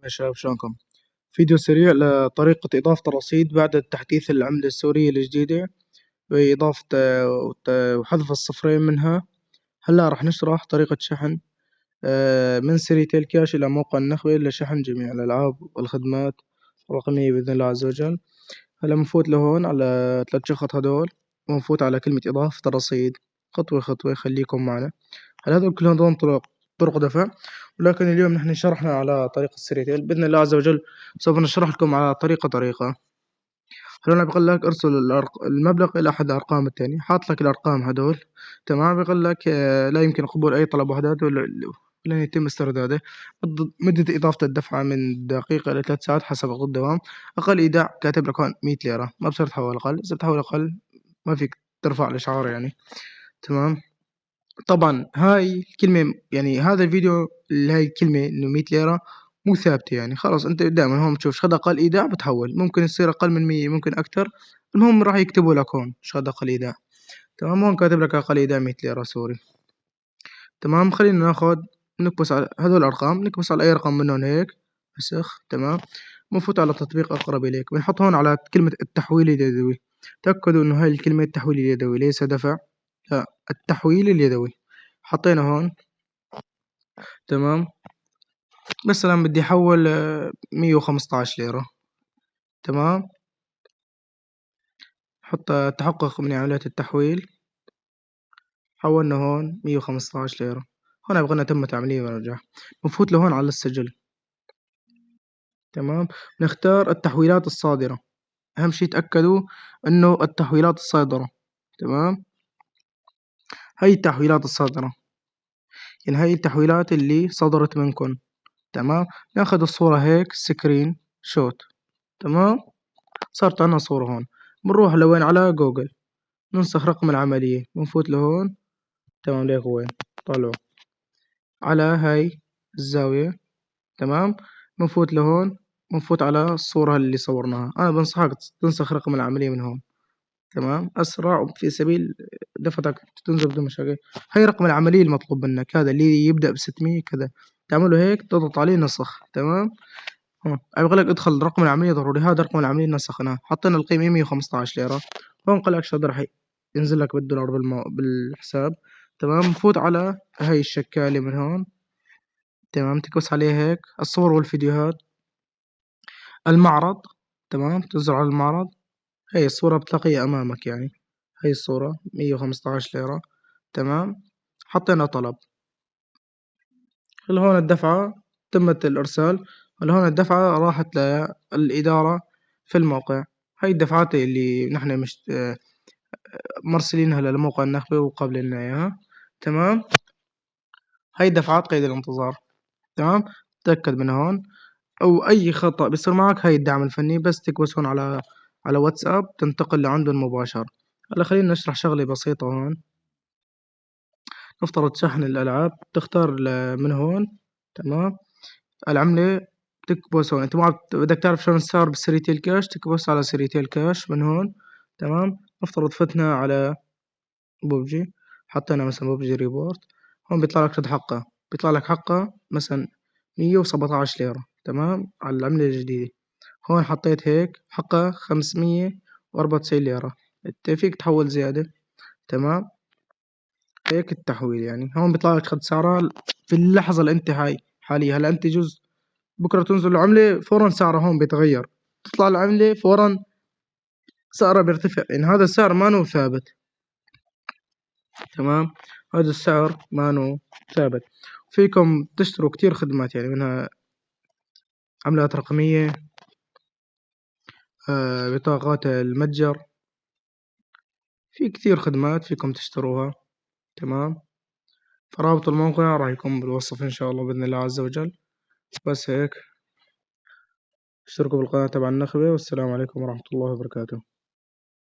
يا شباب شلونكم؟ فيديو سريع لطريقة إضافة الرصيد بعد تحديث العملة السورية الجديدة بإضافة وحذف الصفرين منها. هلا راح نشرح طريقة شحن من سريتيل كاش إلى موقع النخبة لشحن جميع الألعاب والخدمات الرقمية بإذن الله عز وجل. هلا بنفوت لهون على 3 شخط هدول ونفوت على كلمة إضافة الرصيد خطوة خطوة، خليكم معنا. هلا هدول كلهم طرق دفع، ولكن اليوم نحن شرحنا على طريقة سريتيل. بإذن الله عز وجل سوف نشرح لكم على طريقة. هنا بيقول لك ارسل المبلغ إلى أحد الأرقام التانية، حاط لك الأرقام هدول. تمام. بيقول لك لا يمكن قبول أي طلب وحدات لن يتم استرداده. مدة إضافة الدفعة من دقيقة إلى 3 ساعات حسب عقد الدوام. أقل إيداع كاتب لك هون 100 ليرة، ما بصير تحول أقل. إذا بتحول أقل ما فيك ترفع الإشعار يعني. تمام. طبعا هاي الكلمة يعني هذا الفيديو اللي هاي الكلمة إنه 100 ليرة مو ثابتة يعني. خلاص أنت دائما هون بتشوف شهادة أقل إيداع بتحول، ممكن يصير أقل من 100 ممكن أكتر. المهم راح يكتبوا لك هون شهادة أقل إيداع. تمام. هون كاتب لك أقل إيداع 100 ليرة سوري. تمام. خلينا ناخد نكبس على هذول الأرقام، نكبس على أي رقم منهم هيك نسخ. تمام. بنفوت على تطبيق أقرب إليك، بنحط هون على كلمة التحويل اليدوي. تأكدوا إنه هاي الكلمة التحويل اليدوي ليس دفع، لا التحويل اليدوي. حطينا هون. تمام. مثلا بدي أحول 115 ليرة. تمام. حط تحقق من عملية التحويل. حولنا هون 115 ليرة. هون يبغى لنا تمت عملية ونرجع. بنفوت لهون على السجل. تمام. نختار التحويلات الصادرة. أهم شي تأكدوا إنه التحويلات الصادرة. تمام. هاي التحويلات الصادرة يعني هاي التحويلات اللي صدرت منكم. تمام. ناخد الصورة هيك سكرين شوت. تمام. صارت عنا صورة هون. بنروح لوين؟ على جوجل، ننسخ رقم العملية، بنفوت لهون. تمام. ليك وين؟ طلعوا على هاي الزاوية. تمام. بنفوت لهون، بنفوت على الصورة اللي صورناها. أنا بنصحك تنسخ رقم العملية من هون. تمام. أسرع وفي سبيل دفعتك تنزل بدون مشاكل. هاي رقم العملية المطلوب منك، هذا اللي يبدأ ب600 كذا. تعمله هيك تضغط عليه نسخ. تمام. هون يبغى لك ادخل رقم العملية ضروري. هذا رقم العملية نسخناه، حطينا القيمة 115 ليرة. هون قال لك شهر راح ينزل لك بالدولار بالحساب. تمام. نفوت على هاي الشكالة من هون. تمام. تكبس عليه هيك الصور والفيديوهات. المعرض. تمام. تنزل على المعرض. هاي الصورة بتلاقيها أمامك يعني. هاي الصورة 115 ليرة. تمام. حطينا طلب. هون الدفعة تمت الإرسال. هون الدفعة راحت للإدارة في الموقع. هاي الدفعات اللي نحن مش مرسلينها للموقع النخبة وقابلين لنا إياها. تمام. هاي الدفعات قيد الانتظار. تمام. تأكد من هون. أو أي خطأ بيصير معك هاي الدعم الفني، بس تكبس هون على واتساب تنتقل لعندهم مباشر. هلا خلينا نشرح شغلة بسيطة هون. نفترض شحن الألعاب، تختار من هون. تمام. العملة تكبس هون. انت بدك تعرف شلون السعر بالسريتيل كاش، تكبس على سريتيل كاش من هون. تمام. نفترض فتنا على بوبجي، حطينا مثلا بوبجي ريبورت. هون بيطلع لك حقه، بيطلع لك حقه مثلا 117 ليرة. تمام. على العملة الجديدة. هون حطيت هيك حقه 594 ليرة. انت فيك تحول زيادة. تمام. هيك التحويل يعني. هون بيطلع لك خد سعرها في اللحظة اللي انت هاي حاليا. هلا انت جزء بكرة تنزل العملة فورا سعرها هون بيتغير، تطلع العملة فورا سعرها بيرتفع. يعني هذا السعر ما ثابت. تمام. هذا السعر ما ثابت. فيكم تشتروا كتير خدمات يعني، منها عملات رقمية، بطاقات المتجر، في كتير خدمات فيكم تشتروها. تمام. فرابط الموقع راح يكون بالوصف إن شاء الله بإذن الله عز وجل. بس هيك، اشتركوا بالقناة تبع النخبة، والسلام عليكم ورحمة الله وبركاته.